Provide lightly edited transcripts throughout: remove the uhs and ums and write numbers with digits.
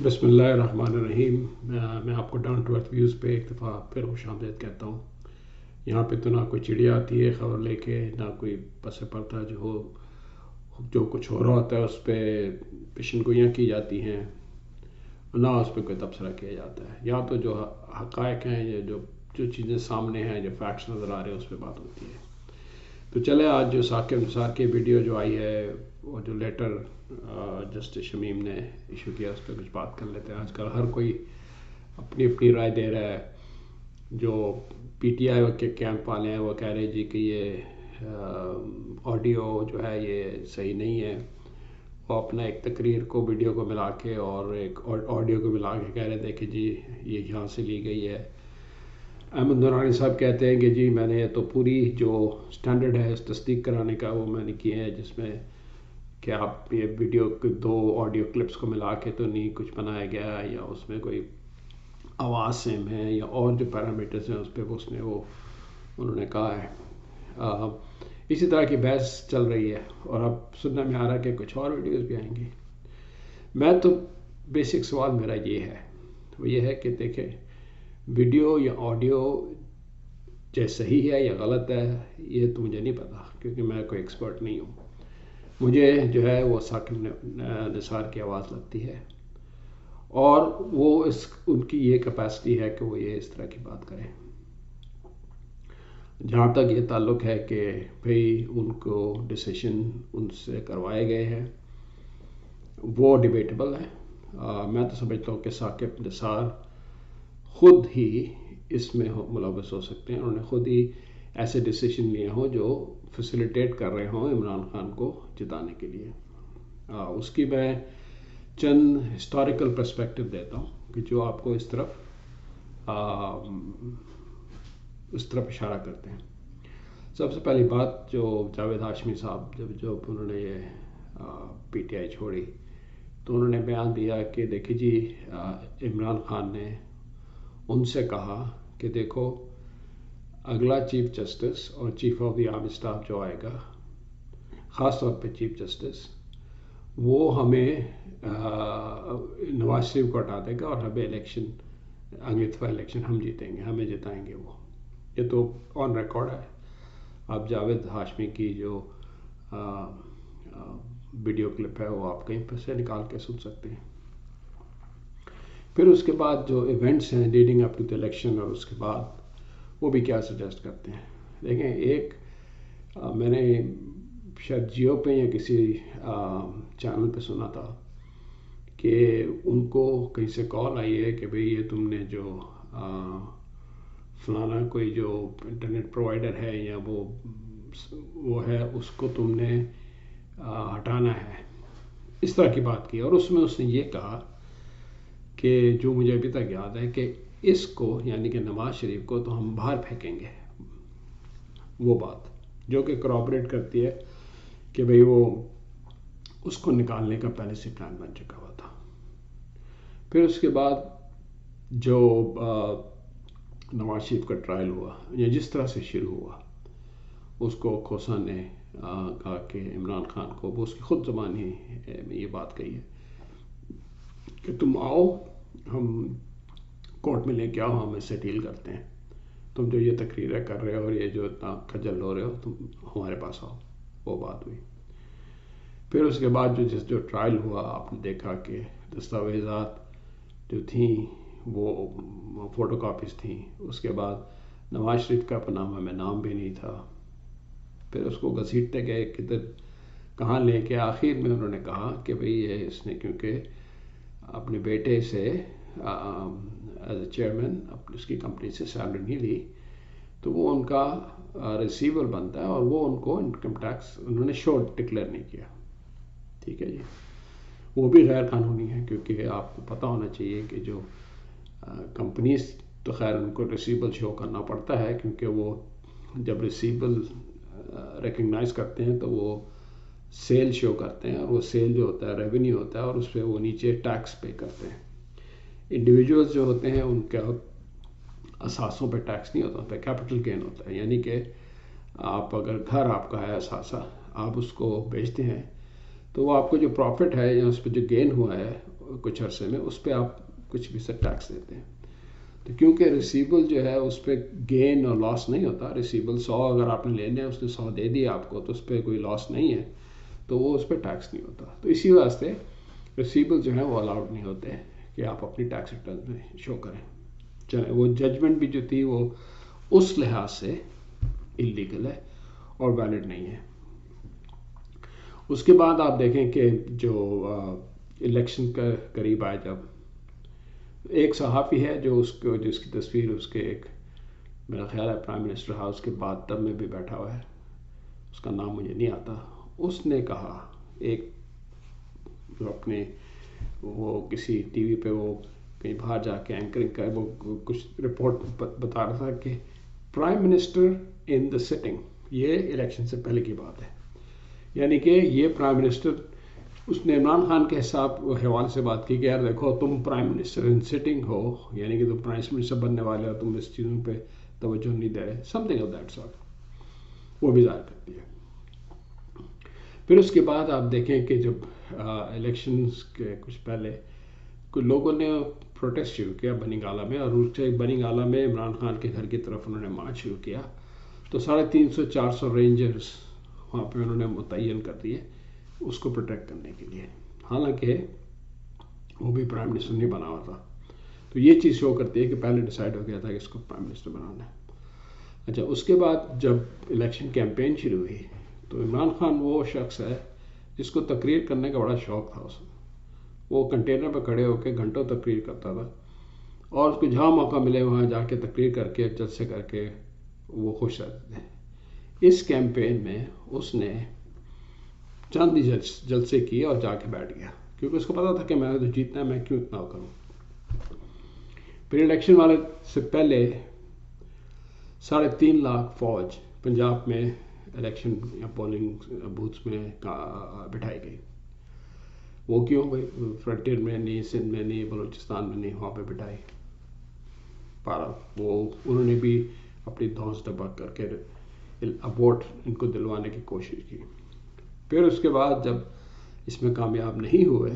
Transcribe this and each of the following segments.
بسم اللہ الرحمن الرحیم۔ میں آپ کو ڈاؤن ٹو ارتھ ویوز پہ ایک دفعہ پھر خوش آمدید کہتا ہوں۔ یہاں پہ تو نہ کوئی چڑیا آتی ہے خبر لے کے، نہ کوئی پس پردہ جو کچھ ہو رہا ہوتا ہے اس پہ پیشن گوئیاں کی جاتی ہیں، نہ اس پہ کوئی تبصرہ کیا جاتا ہے۔ یا تو جو حقائق ہیں یا جو چیزیں سامنے ہیں، جو فیکٹس نظر آ رہے ہیں، اس پہ بات ہوتی ہے۔ تو چلے آج جو ثاقب نثار کی ویڈیو جو آئی ہے، وہ جو لیٹر جسٹس شمیم نے ایشو کیا، اس پہ کچھ بات کر لیتے ہیں۔ آج کل ہر کوئی اپنی اپنی رائے دے رہا ہے۔ جو پی ٹی آئی کے کیمپ والے ہیں وہ کہہ رہے جی کہ یہ آڈیو جو ہے یہ صحیح نہیں ہے۔ وہ اپنا ایک تقریر کو ویڈیو کو ملا کے اور ایک آڈیو کو ملا کے کہہ رہے تھے کہ جی یہ یہاں سے لی گئی ہے۔ احمد نورانی صاحب کہتے ہیں کہ جی میں نے تو پوری جو سٹینڈرڈ ہے اس تصدیق کرانے کا وہ میں نے کیے ہیں، جس میں کہ آپ یہ ویڈیو دو آڈیو کلپس کو ملا کے تو نہیں کچھ بنایا گیا ہے، یا اس میں کوئی آواز سیم ہے یا اور جو پیرامیٹرز ہیں اس پہ اس نے وہ انہوں نے کہا ہے۔ اسی طرح کی بحث چل رہی ہے اور اب سننے میں آ رہا ہے کہ کچھ اور ویڈیوز بھی آئیں گی۔ میں تو بیسک سوال میرا یہ ہے، وہ یہ ہے کہ دیکھیں ویڈیو یا آڈیو چاہے صحیح ہے یا غلط ہے یہ تو مجھے نہیں پتا، کیونکہ میں کوئی ایکسپرٹ نہیں ہوں۔ مجھے جو ہے وہ ثاقب نثار کی آواز لگتی ہے، اور وہ ان کی یہ کیپیسٹی ہے کہ وہ یہ اس طرح کی بات کریں۔ جہاں تک یہ تعلق ہے کہ بھئی ان کو ڈیسیشن ان سے کروائے گئے ہیں، وہ ڈیبیٹیبل ہے۔ میں تو سمجھتا ہوں کہ ثاقب نثار خود ہی اس میں ملوث ہو سکتے ہیں، انہوں نے خود ہی ایسے ڈیسیشن لیے ہوں جو فیسیلیٹیٹ کر رہے ہوں عمران خان کو جتانے کے لیے۔ اس کی میں چند ہسٹوریکل پرسپیکٹو دیتا ہوں کہ جو آپ کو اس طرف اشارہ کرتے ہیں۔ سب سے پہلی بات، جو جاوید ہاشمی صاحب جب انہوں نے یہ پی ٹی آئی چھوڑی تو انہوں نے بیان دیا کہ دیکھیے جی عمران خان نے ان سے کہا کہ دیکھو اگلا چیف جسٹس اور chief of the army staff جو آئے گا، خاص طور پہ چیف جسٹس، وہ ہمیں نواز شریف کو ہٹا دے گا اور ہمیں الیکشن اگلی دفعہ الیکشن ہم جیتیں گے، ہمیں جتائیں گے وہ۔ یہ تو آن ریکارڈ ہے، آپ جاوید ہاشمی کی جو ویڈیو کلپ ہے وہ آپ کہیں پر سے نکال کے سن سکتے ہیں۔ پھر اس کے بعد جو ایونٹس ہیں leading up to the election اور اس کے بعد وہ بھی کیا سجیسٹ کرتے ہیں۔ دیکھیں ایک میں نے شاید جیو پہ یا کسی چینل پہ سنا تھا کہ ان کو کہیں سے کال آئی ہے کہ بھئی یہ تم نے جو فلانا کوئی جو انٹرنیٹ پرووائڈر ہے یا وہ ہے اس کو تم نے ہٹانا ہے، اس طرح کی بات کی۔ اور اس میں اس نے یہ کہا کہ جو مجھے ابھی تک یاد ہے کہ اس کو یعنی کہ نواز شریف کو تو ہم باہر پھینکیں گے، وہ بات جو کہ کرابریٹ کرتی ہے کہ بھئی وہ اس کو نکالنے کا پہلے سے پلان بن چکا ہوا تھا۔ پھر اس کے بعد جو نواز شریف کا ٹرائل ہوا یا جس طرح سے شروع ہوا، اس کو کھوسا نے کہا کہ عمران خان کو، وہ اس کی خود زبانی میں یہ بات کہی ہے کہ تم آؤ، ہم کورٹ میں لے کے آؤ، ہم اس سے ڈیل کرتے ہیں، تم جو یہ تقریریں کر رہے ہو اور یہ جو اتنا کھجل ہو رہے ہو تم ہمارے پاس آؤ۔ وہ بات ہوئی۔ پھر اس کے بعد جو ٹرائل ہوا، آپ نے دیکھا کہ دستاویزات جو تھیں وہ فوٹو کاپیز تھیں۔ اس کے بعد نواز شریف کا پانامہ میں نام بھی نہیں تھا۔ پھر اس کو گھسیٹتے گئے کدھر کہاں لے کے آخر میں انہوں نے کہا کہ بھئی یہ اس نے کیونکہ اپنے بیٹے سے ایز اے چیئرمین اس کی کمپنی سے سیلری نہیں لی تو وہ ان کا ریسیور بنتا ہے، اور وہ ان کو انکم ٹیکس انہوں نے شو ڈکلیئر نہیں کیا۔ ٹھیک ہے جی، وہ بھی غیر قانونی ہے، کیونکہ آپ کو پتہ ہونا چاہیے کہ جو کمپنیز تو خیر ان کو ریسیبل شو کرنا پڑتا ہے، کیونکہ وہ جب ریسیبل ریکگنائز کرتے ہیں تو وہ سیل شو کرتے ہیں، اور وہ سیل جو ہوتا ہے ریونیو ہوتا ہے، اور اس پہ وہ نیچے ٹیکس پے کرتے ہیں۔ انڈیویجولز جو ہوتے ہیں ان کا اثاثوں پہ ٹیکس نہیں ہوتا، ان پہ کیپٹل گین ہوتا ہے، یعنی کہ آپ اگر گھر آپ کا ہے اثاثہ، آپ اس کو بیچتے ہیں تو وہ آپ کو جو پروفٹ ہے یا اس پہ جو گین ہوا ہے کچھ عرصے میں اس پہ آپ کچھ بھی سے ٹیکس دیتے ہیں. تو کیونکہ ریسیبل جو ہے اس پہ گین اور لاس نہیں ہوتا. ریسیبل 100 اگر آپ نے لینے اس نے 100 دے دیا آپ کو تو اس پہ کوئی لاس نہیں ہے, تو وہ اس پہ ٹیکس نہیں ہوتا. تو اسی واسطے ریسیبل جو ہے وہ الاؤڈ نہیں ہوتے کہ آپ اپنی ٹیکس ریٹرن میں شو کریں. چلیں, وہ ججمنٹ بھی جو تھی وہ اس لحاظ سے اللیگل ہے اور ویلڈ نہیں ہے. اس کے بعد آپ دیکھیں کہ جو الیکشن کا قریب آئے, جب ایک صحافی ہے جو جس کی تصویر اس کے ایک میرا خیال ہے پرائم منسٹر ہاؤس کے بعد تب میں بھی بیٹھا ہوا ہے, اس کا نام مجھے نہیں آتا, اس نے کہا ایک جو اپنے وہ کسی ٹی وی پہ وہ کہیں باہر جا کے اینکرنگ کا وہ کچھ رپورٹ بتا رہا تھا کہ پرائم منسٹر ان دا سٹنگ, یہ الیکشن سے پہلے کی بات ہے, یعنی کہ یہ پرائم منسٹر, اس نے عمران خان کے حوالے سے بات کی کہ یار دیکھو تم پرائم منسٹر ان سٹنگ ہو, یعنی کہ تم پرائم منسٹر بننے والے ہو, تم اس چیزوں پہ توجہ نہیں دے رہے, some thing of that sort, وہ بھی ظاہر کرتی ہے. پھر اس کے بعد آپ دیکھیں کہ جب الیکشنز کے کچھ پہلے کچھ لوگوں نے پروٹیسٹ شروع کیا بنی گالہ میں, اور اس سے بنی گالہ میں عمران خان کے گھر کی طرف انہوں نے مارچ شروع کیا, تو 350-400 رینجرز وہاں پہ انہوں نے متعین کر دیے اس کو پروٹیکٹ کرنے کے لیے, حالانکہ وہ بھی پرائم منسٹر نہیں بنا ہوا تھا. تو یہ چیز شو کرتی ہے کہ پہلے ڈیسائیڈ ہو گیا تھا کہ اس کو پرائم منسٹر بنانا ہے. اچھا, اس کے بعد جب الیکشن کیمپین شروع ہوئی تو عمران خان وہ شخص ہے جس کو تقریر کرنے کا بڑا شوق تھا. وہ کنٹینر پہ کھڑے ہو کے گھنٹوں تقریر کرتا تھا, اور اس کو جہاں موقع ملے وہاں جا کے تقریر کر کے جلسے کر کے وہ خوش رہتے تھے. اس کیمپین میں اس نے چند ہی جلسے کیے اور جا کے بیٹھ گیا, کیونکہ اس کو پتا تھا کہ میں نے تو جیتنا ہے, میں کیوں اتنا کروں. پھر الیکشن والے سے پہلے 3.5 لاکھ فوج پنجاب میں الیکشن یا پولنگ بوتھس میں بٹھائی گئی. وہ کیوں بھائی, فرنٹیئر میں نہیں, سندھ میں نہیں, بلوچستان میں نہیں, وہاں پہ بٹھائی. پارا وہ انہوں نے بھی اپنی دھوس ڈبا کر کے ووٹ ان کو دلوانے کی کوشش کی. پھر اس کے بعد جب اس میں کامیاب نہیں ہوئے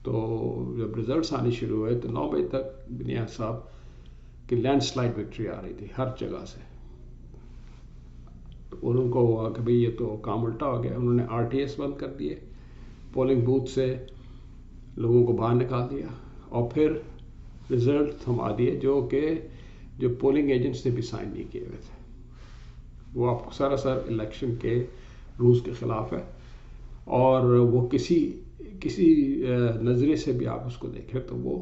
تو جب ریزلٹس آنے شروع ہوئے تو 9 بجے تک بنیا صاحب کی لینڈ سلائڈ وکٹری آ رہی تھی ہر جگہ سے. تو انہوں کو ہوا کہ بھئی یہ تو کام الٹا ہو گیا. انہوں نے RTS بند کر دیے, پولنگ بوتھ سے لوگوں کو باہر نکال دیا, اور پھر رزلٹ تھما دیے جو پولنگ ایجنٹس نے بھی سائن نہیں کیے ہوئے تھے. وہ آپ سراسر الیکشن کے رولز کے خلاف ہے, اور وہ کسی نظریے سے بھی آپ اس کو دیکھیں تو وہ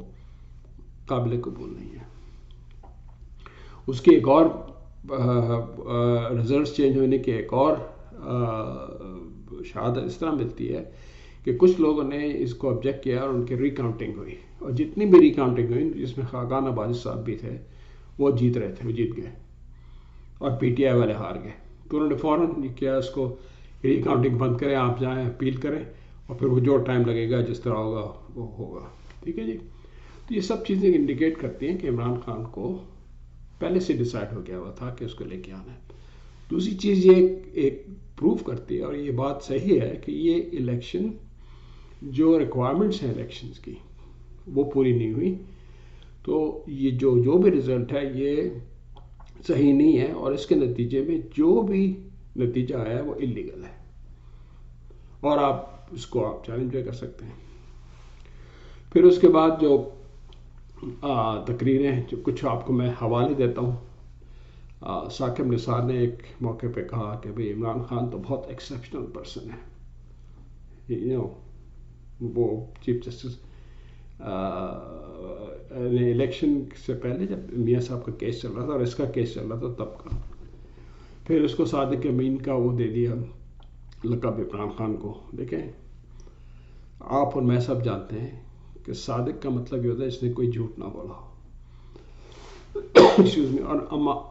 قابل قبول نہیں ہے. اس کی ایک اور رزلٹس چینج ہونے کی ایک اور شہادت اس طرح ملتی ہے کہ کچھ لوگوں نے اس کو آبجیکٹ کیا اور ان کی ریکاؤنٹنگ ہوئی, اور جتنی بھی ریکاؤنٹنگ ہوئی جس میں خاقان عبادی صاحب بھی تھے وہ جیت رہے تھے, وہ جیت گئے, اور PTI والے ہار گئے. تو انہوں نے فوراً کیا اس کو ریکاؤنٹنگ بند کریں, آپ جائیں اپیل کریں, اور پھر وہ جو ٹائم لگے گا جس طرح ہوگا وہ ہوگا. ٹھیک ہے جی. تو یہ سب چیزیں انڈیکیٹ کرتی ہیں کہ عمران خان کو پہلے سے ڈیسائیڈ ہو گیا ہوا تھا کہ اس کو لے کے آنا ہے. دوسری چیز یہ ایک پروف کرتی ہے, اور یہ بات صحیح ہے کہ یہ الیکشن جو ریکوائرمنٹس ہیں الیکشنز کی وہ پوری نہیں ہوئی, تو یہ جو بھی رزلٹ ہے یہ صحیح نہیں ہے, اور اس کے نتیجے میں جو بھی نتیجہ آیا ہے وہ اللیگل ہے, اور آپ اس کو چیلنج بھی کر سکتے ہیں. پھر اس کے بعد جو تقریریں جو کچھ آپ کو میں حوالے دیتا ہوں. ثاقب نثار نے ایک موقع پہ کہا کہ بھئی عمران خان تو بہت ایکسیپشنل پرسن ہے. وہ چیف جسٹس الیکشن سے پہلے جب میاں صاحب کا کیس چل رہا تھا اور اس کا کیس چل رہا تھا تب کا, پھر اس کو صادق امین کا وہ دے دیا لقب عمران خان کو. دیکھیں آپ اور میں سب جانتے ہیں کہ صادق کا مطلب یہ ہوتا ہے جس نے کوئی جھوٹ نہ بولا ہو, اور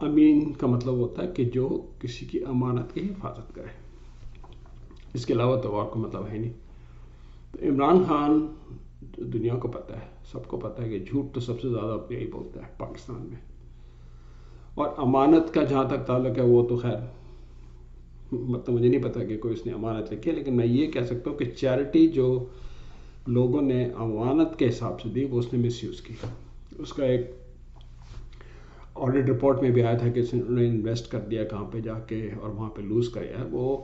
امین کا مطلب ہوتا ہے کہ جو کسی کی امانت کی حفاظت کرے. اس کے علاوہ تو اور کوئی مطلب ہے نہیں. تو عمران خان دنیا کو پتہ ہے, سب کو پتہ ہے کہ جھوٹ تو سب سے زیادہ یہی بولتا ہے پاکستان میں, اور امانت کا جہاں تک تعلق ہے وہ تو خیر مطلب مجھے نہیں پتا کہ کوئی اس نے امانت لکھی ہے, لیکن میں یہ کہہ سکتا ہوں کہ چیریٹی جو لوگوں نے امانت کے حساب سے دی وہ اس نے مس یوز کی. اس کا ایک آڈٹ رپورٹ میں بھی آیا تھا کہ انہوں نے انویسٹ کر دیا کہاں پہ جا کے اور وہاں پہ لوز کیا ہے. وہ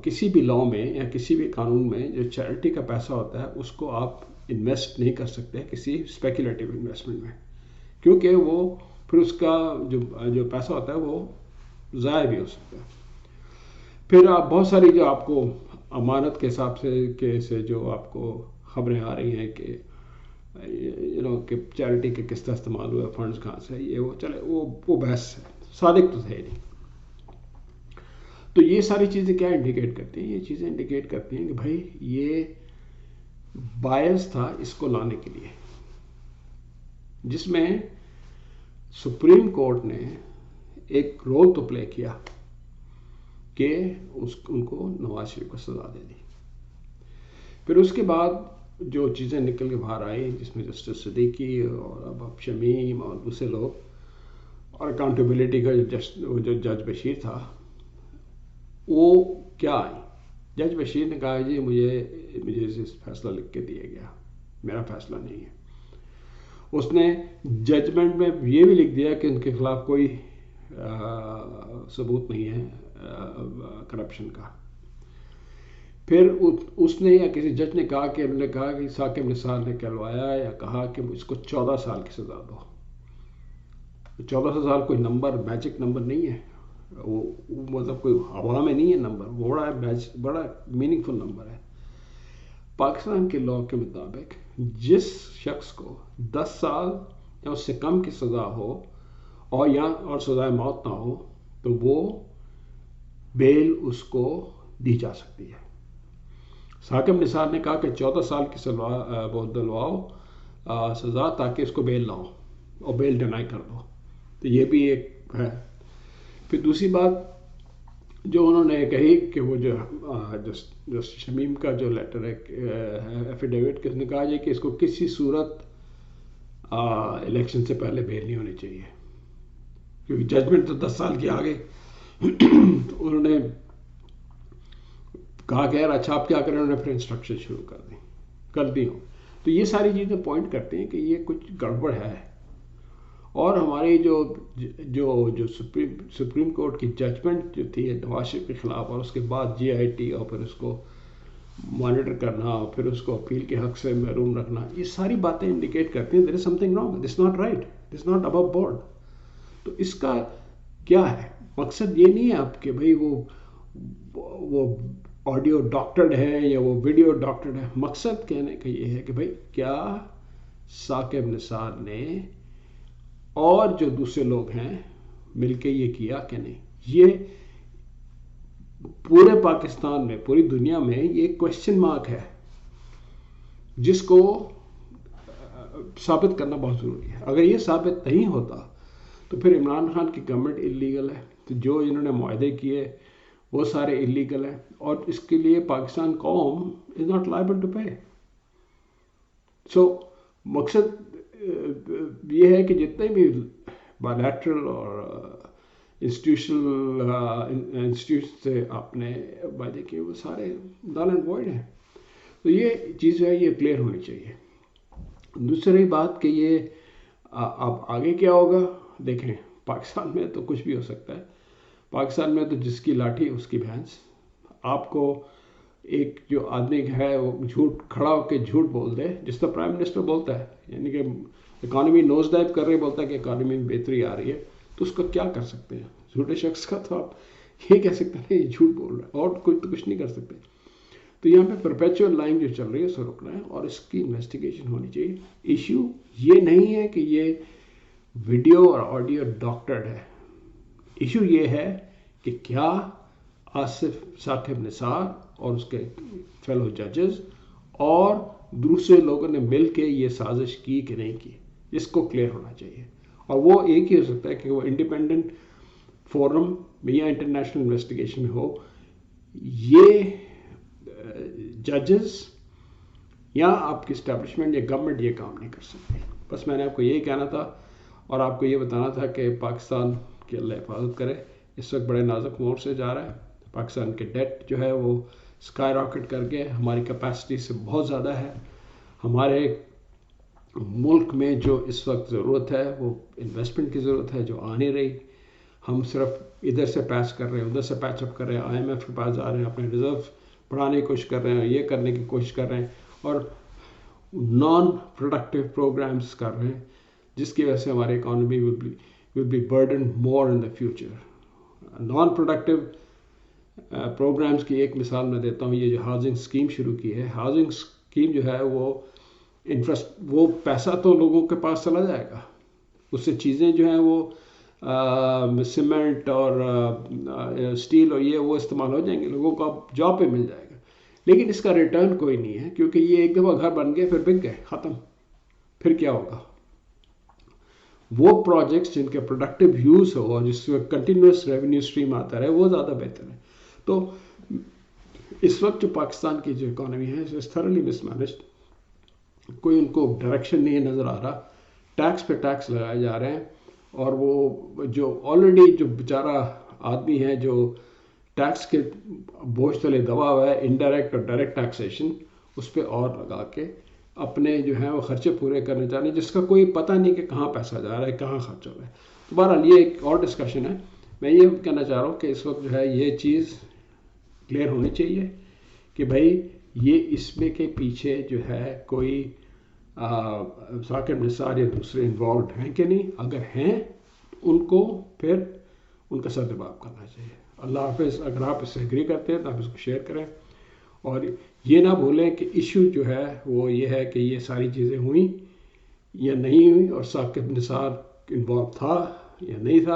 کسی بھی لا میں یا کسی بھی قانون میں جو چیریٹی کا پیسہ ہوتا ہے اس کو آپ انویسٹ نہیں کر سکتے کسی اسپیکولیٹو انویسٹمنٹ میں, کیونکہ وہ پھر اس کا جو پیسہ ہوتا ہے وہ ضائع بھی ہو سکتا ہے. پھر آپ بہت ساری جو آپ کو امانت کے حساب سے جو آپ کو خبریں آ رہی ہیں کہ کہ چیریٹی کے کس طرح استعمال ہوا, فنڈز کہاں سے, یہ وہ چلے وہ بحث صادق تو ہے نہیں. تو یہ ساری چیزیں کیا انڈیکیٹ کرتی ہیں؟ یہ چیزیں انڈیکیٹ کرتی ہیں کہ بھائی یہ باعث تھا اس کو لانے کے لیے, جس میں سپریم کورٹ نے ایک رول تو پلے کیا کہ ان کو نواز شریف کو سزا دے دی. پھر اس کے بعد جو چیزیں نکل کے باہر آئی جس میں جسٹس صدیقی اور اب شمیم اور دوسرے لوگ اور اکاؤنٹیبلٹی کا جو جج بشیر تھا وہ کیا آئی. جج بشیر نے کہا جی مجھے فیصلہ لکھ کے دیا گیا, میرا فیصلہ نہیں ہے. اس نے ججمنٹ میں یہ بھی لکھ دیا کہ ان کے خلاف کوئی ثبوت نہیں ہے کرپشن کا. پھر اس نے یا کسی جج نے کہا کہ ثاقب نثار نے کہلوایا یا کہا کہ اس کو 14 سال کی سزا دو. 14 سال کوئی نمبر میجک نمبر نہیں ہے, وہ مطلب کوئی ہوا میں نہیں ہے نمبر, وہ بڑا میننگ فل نمبر ہے. پاکستان کے لاء کے مطابق جس شخص کو 10 سال یا اس سے کم کی سزا ہو اور سزائے موت نہ ہو تو وہ بیل اس کو دی جا سکتی ہے. ثاقب نثار نے کہا کہ 14 سال کی دلواؤ سزا تاکہ اس کو بیل نہ ہو اور بیل ڈینائی کر دو. تو یہ بھی ایک ہے. پھر دوسری بات جو انہوں نے کہی کہ وہ جو شمیم کا جو لیٹر ہے ایفیڈیوٹ کہ اس نے کہا کہ اس کو کسی صورت الیکشن سے پہلے بیل نہیں ہونی چاہیے, کیونکہ ججمنٹ تو 10 سال کی آ گئی. انہوں نے کہا کہ یار اچھا آپ کیا کریں, انہوں نے پھر انسٹرکشن شروع کر دی ہوں. تو یہ ساری چیزیں پوائنٹ کرتے ہیں کہ یہ کچھ گڑبڑ ہے. اور ہماری جو سپریم کورٹ کی ججمنٹ جو تھی نواز شریف کے خلاف اور اس کے بعد جی آئی ٹی اور پھر اس کو مانیٹر کرنا پھر اس کو اپیل کے حق سے محروم رکھنا, یہ ساری باتیں انڈیکیٹ کرتی ہیں there is something wrong, this not right, this not above board. تو اس کا کیا ہے مقصد؟ یہ نہیں ہے آپ کہ بھائی وہ آڈیو ڈاکٹرڈ ہے یا وہ ویڈیو ڈاکٹرڈ ہے. مقصد کہنے کا یہ ہے کہ بھائی کیا ثاقب نثار نے اور جو دوسرے لوگ ہیں مل کے یہ کیا کہ نہیں. یہ پورے پاکستان میں پوری دنیا میں یہ کوشچن مارک ہے جس کو ثابت کرنا بہت ضروری ہے. اگر یہ ثابت نہیں ہوتا تو پھر عمران خان کی گورنمنٹ انلیگل ہے, تو جو انہوں نے معاہدے کیے وہ سارے انلیگل ہیں, اور اس کے لیے پاکستان قوم is not liable to pay. So مقصد یہ ہے کہ جتنے بھی بائیلیٹرل اور انسٹیٹیوشن سے آپ نے وعدے کیے وہ سارے نل اینڈ وائڈ ہیں. تو یہ چیز جو ہے یہ کلیئر ہونی چاہیے. دوسری بات کہ یہ اب آگے کیا ہوگا دیکھیں. پاکستان میں تو کچھ بھی ہو سکتا ہے. پاکستان میں تو جس کی لاٹھی اس کی بھینس. آپ کو ایک جو آدمی ہے وہ جھوٹ کھڑا ہو کے جھوٹ بول دے, جس طرح پرائم منسٹر بولتا ہے, یعنی کہ اکانومی نوز ڈائیو کر رہے بولتا ہے کہ اکانومی میں بہتری آ رہی ہے, تو اس کا کیا کر سکتے ہیں؟ جھوٹے شخص کا تو آپ یہ کہہ سکتے ہیں یہ جھوٹ بول رہا ہے, اور کچھ نہیں کر سکتے. تو یہاں پہ پرپیچول لائن جو چل رہی ہے اس کو روکنا ہے اور اس کی انویسٹیگیشن ہونی چاہیے. ایشو یہ نہیں ہے کہ یہ ویڈیو اور آڈیو ڈاکٹرڈ ہے. ایشو یہ ہے کہ کیا آصف ثاقب نثار اور اس کے فیلو ججز اور دوسرے لوگوں نے مل کے یہ سازش کی کہ نہیں کی, اس کو کلیئر ہونا چاہیے. اور وہ ایک ہی ہو سکتا ہے کہ وہ انڈیپینڈنٹ فورم میں یا انٹرنیشنل انویسٹیگیشن میں ہو. یہ ججز یا آپ کی اسٹیبلشمنٹ یا گورنمنٹ یہ کام نہیں کر سکتے. بس میں نے آپ کو یہی کہنا تھا اور آپ کو یہ بتانا تھا کہ پاکستان کی اللہ حفاظت کرے. اس وقت بڑے نازک موڑ سے جا رہا ہے. پاکستان کے ڈیٹ جو ہے وہ اسکائی راکٹ کر کے ہماری کیپیسٹی سے بہت زیادہ ہے. ہمارے ملک میں جو اس وقت ضرورت ہے وہ انویسٹمنٹ کی ضرورت ہے جو آ نہیں رہی. ہم صرف ادھر سے پیچ کر رہے ہیں, ادھر سے پیچ اپ کر رہے ہیں, IMF کے پاس جا رہے ہیں, اپنے ریزرو بڑھانے کی کوشش کر رہے ہیں, یہ کرنے کی کوشش کر رہے ہیں, اور نان پروڈکٹیو پروگرامز کر رہے ہیں, جس کی وجہ سے ہماری economy will be burdened more in the future. Non productive programmes کی ایک مثال میں دیتا ہوں. یہ جو ہاؤسنگ اسکیم شروع کی ہے, ہاؤسنگ اسکیم جو ہے وہ پیسہ تو لوگوں کے پاس چلا جائے گا, اس سے چیزیں جو ہیں وہ سیمنٹ اور اسٹیل اور وہ استعمال ہو جائیں گے, لوگوں کو اب جاب پہ مل جائے گا, لیکن اس کا ریٹرن کوئی نہیں ہے, کیونکہ یہ ایک دفعہ گھر بن گئے پھر بک گئے, ختم. پھر کیا ہوگا؟ وہ پروجیکٹس جن کے پروڈکٹیو یوز ہو اور جس میں کنٹینیوس ریونیو اسٹریم آتا رہے وہ زیادہ بہتر ہے. تو اس وقت جو پاکستان کی جو اکانومی ہے اس تھرلی مس مینجڈ, کوئی ان کو ڈائریکشن نہیں نظر آ رہا. ٹیکس پہ ٹیکس لگائے جا رہے ہیں, اور وہ جو آلریڈی جو بیچارہ آدمی ہے جو ٹیکس کے بوجھ تلے دبا ہوا ہے, انڈائریکٹ اور ڈائریکٹ ٹیکسیشن, اس پہ اور لگا کے اپنے جو ہیں وہ خرچے پورے کرنے چاہ رہے ہیں, جس کا کوئی پتہ نہیں کہ کہاں پیسہ جا رہا ہے, کہاں خرچ ہو رہا ہے. تو بہرحال یہ ایک اور ڈسکشن ہے. میں یہ کہنا چاہ رہا ہوں کہ اس وقت جو ہے یہ چیز کلیئر ہونی چاہیے کہ بھائی یہ اس میں کے پیچھے جو ہے کوئی ثاقب نثار یا دوسرے انوالوڈ ہیں کہ نہیں. اگر ہیں ان کو پھر ان کا سرجواب کرنا چاہیے. اللہ حافظ. اگر آپ اس سے ایگری کرتے ہیں تو آپ اس کو شیئر کریں, اور یہ نہ بھولیں کہ ایشو جو ہے وہ یہ ہے کہ یہ ساری چیزیں ہوئیں یا نہیں ہوئیں, اور ثاقب نثار انوالو تھا یا نہیں تھا,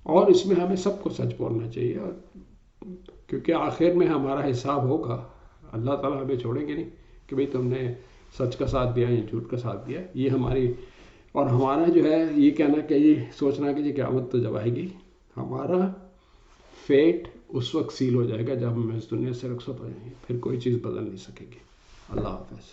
اور اس میں ہمیں سب کو سچ بولنا چاہیے, اور کیونکہ آخر میں ہمارا حساب ہوگا. اللہ تعالیٰ ہمیں چھوڑیں گے نہیں کہ بھئی تم نے سچ کا ساتھ دیا یا جھوٹ کا ساتھ دیا. یہ ہماری اور ہمارا جو ہے یہ کہنا کہ یہ سوچنا کہ یہ قیامت تو جب آئے گی, ہمارا فیٹ اس وقت سیل ہو جائے گا جب ہم اس دنیا سے رخصت ہو جائیں گے, پھر کوئی چیز بدل نہیں سکے گی. اللہ حافظ.